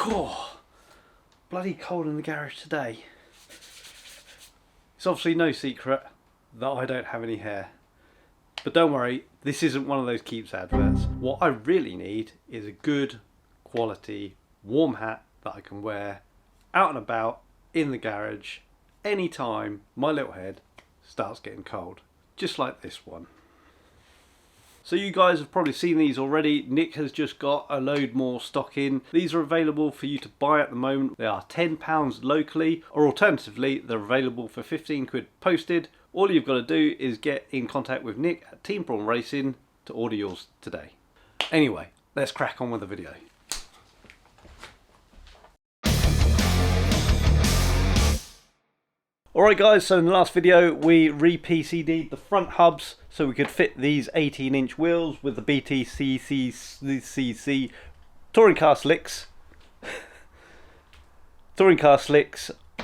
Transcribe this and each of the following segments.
Oh, bloody cold in the garage today. It's obviously no secret that I don't have any hair. But don't worry, this isn't one of those Keeps adverts. What I really need is a good quality warm hat that I can wear out and about in the garage anytime my little head starts getting cold. Just like this one. So you guys have probably seen these already. Nick has just got a load more stock in. These are available for you to buy at the moment. They are £10 locally, or alternatively they're available for 15 quid posted. All you've got to do is get in contact with Nick at Team Prawn Racing to order yours today. Anyway, let's crack on with the video. Alright guys, so in the last video we re-PCD'd the front hubs so we could fit these 18-inch wheels with the BTCC touring car slicks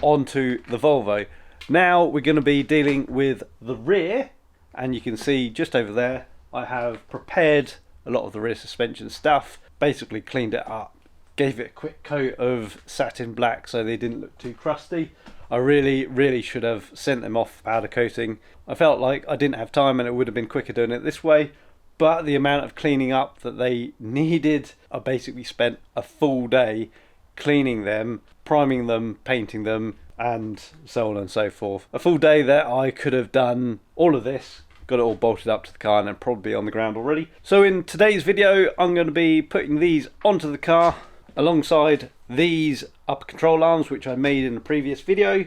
onto the Volvo. Now we're going to be dealing with the rear, and you can see just over there I have prepared a lot of the rear suspension stuff, basically cleaned it up, gave it a quick coat of satin black so they didn't look too crusty. I really should have sent them off powder coating. I felt like I didn't have time and it would have been quicker doing it this way, but the amount of cleaning up that they needed, I basically spent a full day cleaning them, priming them, painting them, and so on and so forth. A full day that I could have done all of this, got it all bolted up to the car and then probably on the ground already. So in today's video I'm going to be putting these onto the car alongside these upper control arms which I made in the previous video,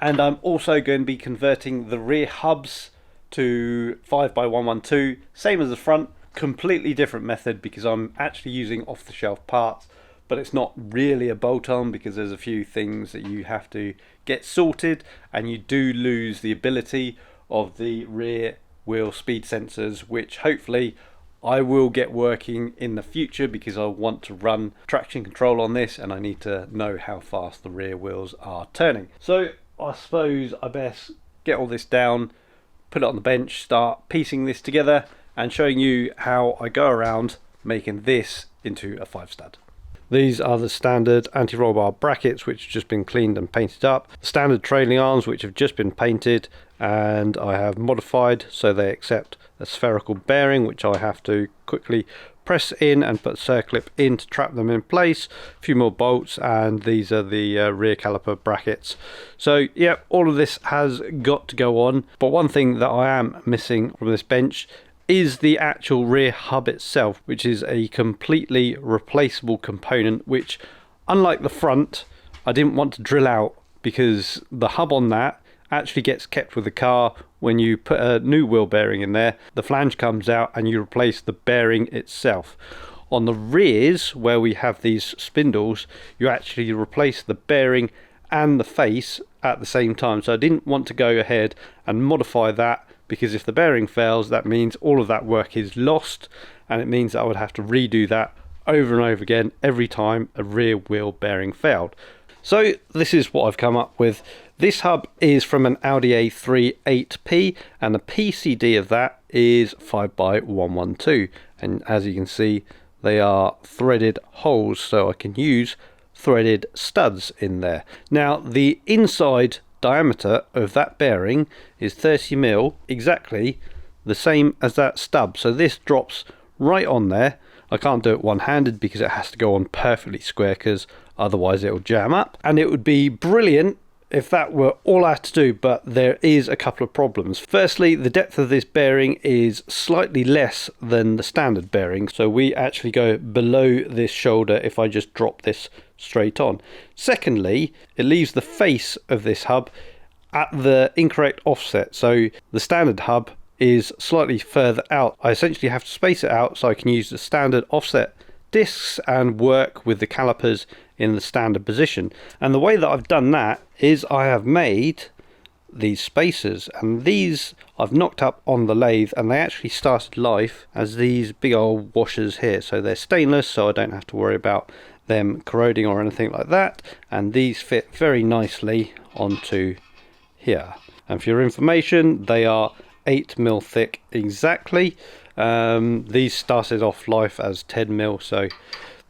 and I'm also going to be converting the rear hubs to 5x112, same as the front, completely different method because I'm actually using off-the-shelf parts, but it's not really a bolt-on because there's a few things that you have to get sorted, and you do lose the ability of the rear wheel speed sensors, which hopefully I will get working in the future because I want to run traction control on this and I need to know how fast the rear wheels are turning. So I suppose I best get all this down, put it on the bench, start piecing this together and showing you how I go around making this into a 5-stud. These are the standard anti-roll bar brackets which have just been cleaned and painted up, the standard trailing arms which have just been painted, and I have modified so they accept a spherical bearing which I have to quickly press in and put a circlip in to trap them in place, a few more bolts, and these are the rear caliper brackets. So yeah, all of this has got to go on, but one thing that I am missing from this bench is the actual rear hub itself, which is a completely replaceable component which, unlike the front, I didn't want to drill out because the hub on that actually gets kept with the car. When you put a new wheel bearing in there, the flange comes out and you replace the bearing itself. On the rears, where we have these spindles, you actually replace the bearing and the face at the same time. So I didn't want to go ahead and modify that, because if the bearing fails, that means all of that work is lost, and it means that I would have to redo that over and over again every time a rear wheel bearing failed. So this is what I've come up with. This hub is from an Audi A3 8P, and the PCD of that is 5x112, and as you can see they are threaded holes, so I can use threaded studs in there. Now the inside diameter of that bearing is 30mm, exactly the same as that stub, so this drops right on there. I can't do it one-handed because it has to go on perfectly square, because otherwise it will jam up, and it would be brilliant if that were all I had to do, but there is a couple of problems. Firstly, the depth of this bearing is slightly less than the standard bearing, so we actually go below this shoulder if I just drop this straight on. Secondly, it leaves the face of this hub at the incorrect offset, so the standard hub is slightly further out. I essentially have to space it out so I can use the standard offset discs and work with the calipers in the standard position. And the way that I've done that is I have made these spacers, and these I've knocked up on the lathe, and they actually started life as these big old washers here. So they're stainless, so I don't have to worry about them corroding or anything like that, and these fit very nicely onto here. And for your information, they are 8mm thick exactly. These started off life as 10mm, so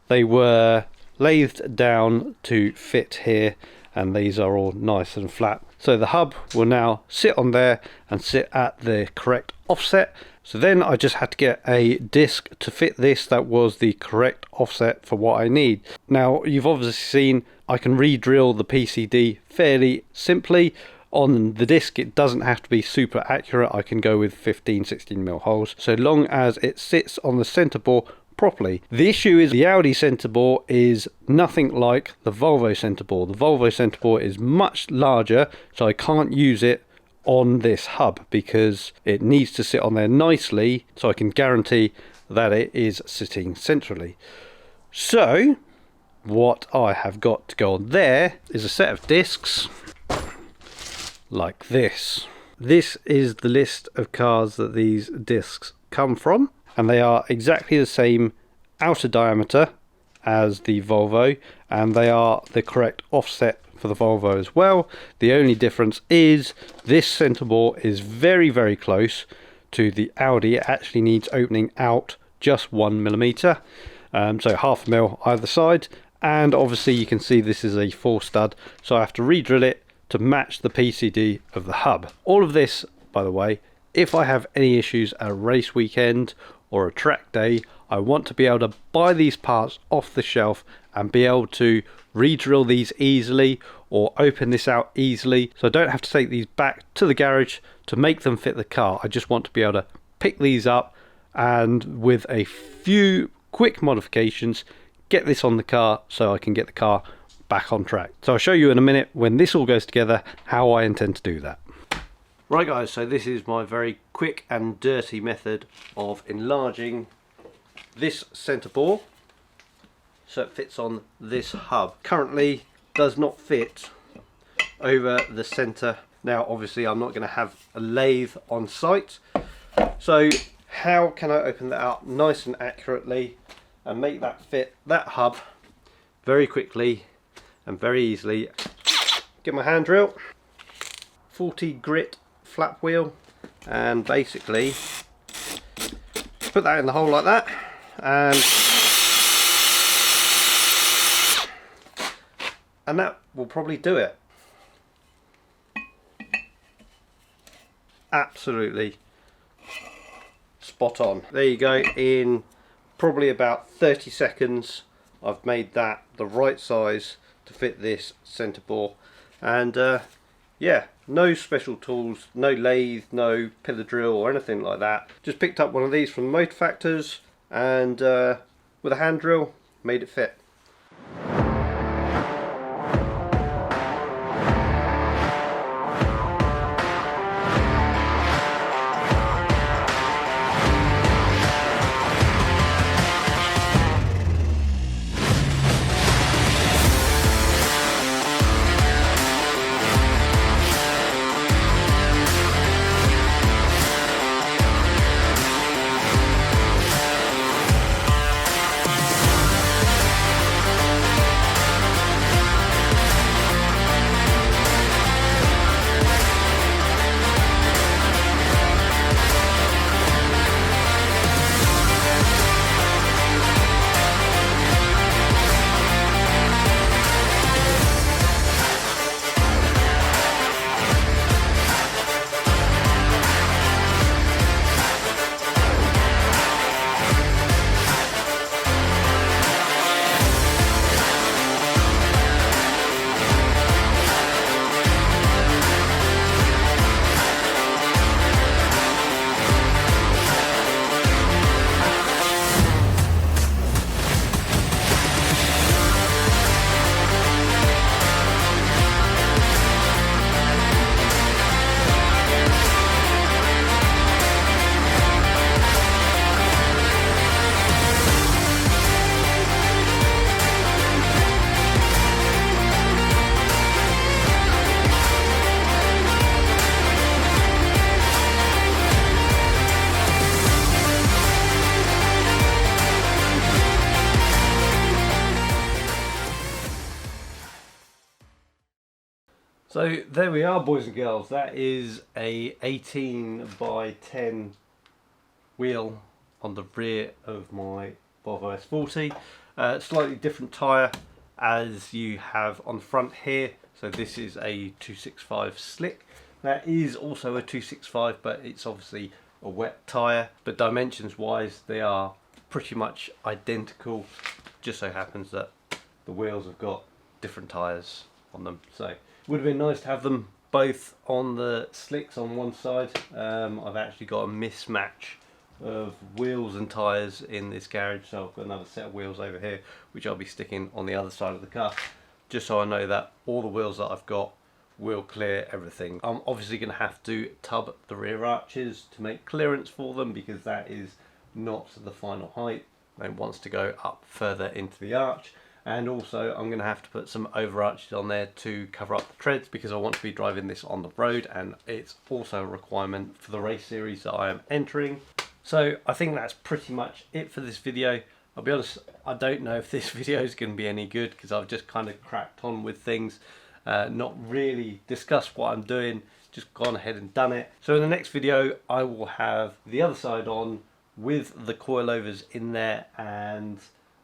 they were lathed down to fit here, and these are all nice and flat. So the hub will now sit on there and sit at the correct offset. So then I just had to get a disc to fit this that was the correct offset for what I need. Now you've obviously seen I can re-drill the PCD fairly simply. On the disc it doesn't have to be super accurate. I can go with 15-16mm holes so long as it sits on the centre bore properly. The issue is the Audi centre bore is nothing like the Volvo centre bore. The Volvo centre bore is much larger, so I can't use it on this hub because it needs to sit on there nicely so I can guarantee that it is sitting centrally. So what I have got to go on there is a set of discs like this. This is the list of cars that these discs come from, and they are exactly the same outer diameter as the Volvo, and they are the correct offset for the Volvo as well. The only difference is this centre bore is very, very close to the Audi. It actually needs opening out just 1mm, so half a mil either side. And obviously you can see this is a 4 stud, so I have to re-drill it to match the PCD of the hub. All of this, by the way, if I have any issues at a race weekend or a track day, I want to be able to buy these parts off the shelf and be able to re-drill these easily or open this out easily, so I don't have to take these back to the garage to make them fit the car. I just want to be able to pick these up and with a few quick modifications get this on the car so I can get the car back on track. So I'll show you in a minute when this all goes together how I intend to do that. Right guys, so this is my very quick and dirty method of enlarging this centre bore so it fits on this hub. Currently does not fit over the centre. Now obviously I'm not going to have a lathe on site, so how can I open that out nice and accurately and make that fit that hub very quickly and very easily? Get my hand drill, 40 grit flap wheel, and basically put that in the hole like that, and that will probably do it. Absolutely spot on. There you go. In probably about 30 seconds I've made that the right size to fit this centre bore, and yeah, no special tools, no lathe, no pillar drill or anything like that. Just picked up one of these from Motor Factors and with a hand drill made it fit. So there we are, boys and girls. That is a 18 by 10 wheel on the rear of my Volvo S40. Slightly different tyre as you have on the front here. So this is a 265 slick. That is also a 265, but it's obviously a wet tyre. But dimensions wise, they are pretty much identical. Just so happens that the wheels have got different tyres on them. So it would have been nice to have them both on the slicks on one side. I've actually got a mismatch of wheels and tyres in this garage, so I've got another set of wheels over here which I'll be sticking on the other side of the car, just so I know that all the wheels that I've got will clear everything. I'm obviously going to have to tub the rear arches to make clearance for them, because that is not the final height. It wants to go up further into the arch. And also I'm going to have to put some over arches on there to cover up the treads, because I want to be driving this on the road, and it's also a requirement for the race series that I am entering. So I think that's pretty much it for this video. I'll be honest, I don't know if this video is going to be any good, because I've just kind of cracked on with things, not really discussed what I'm doing, just gone ahead and done it. So in the next video I will have the other side on with the coilovers in there, and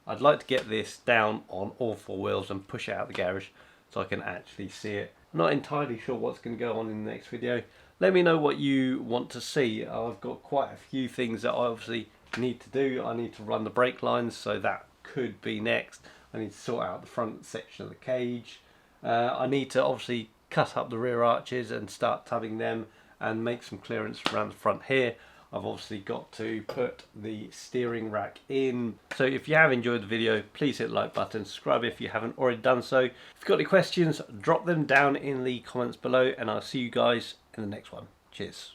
I'd like to get this down on all four wheels and push it out the garage so I can actually see it. I'm not entirely sure what's going to go on in the next video. Let me know what you want to see. I've got quite a few things that I obviously need to do. I need to run the brake lines, so that could be next. I need to sort out the front section of the cage. I need to obviously cut up the rear arches and start tubbing them and make some clearance around the front here. I've obviously got to put the steering rack in. So if you have enjoyed the video, please hit the like button, subscribe if you haven't already done so. If you've got any questions, drop them down in the comments below, and I'll see you guys in the next one. Cheers.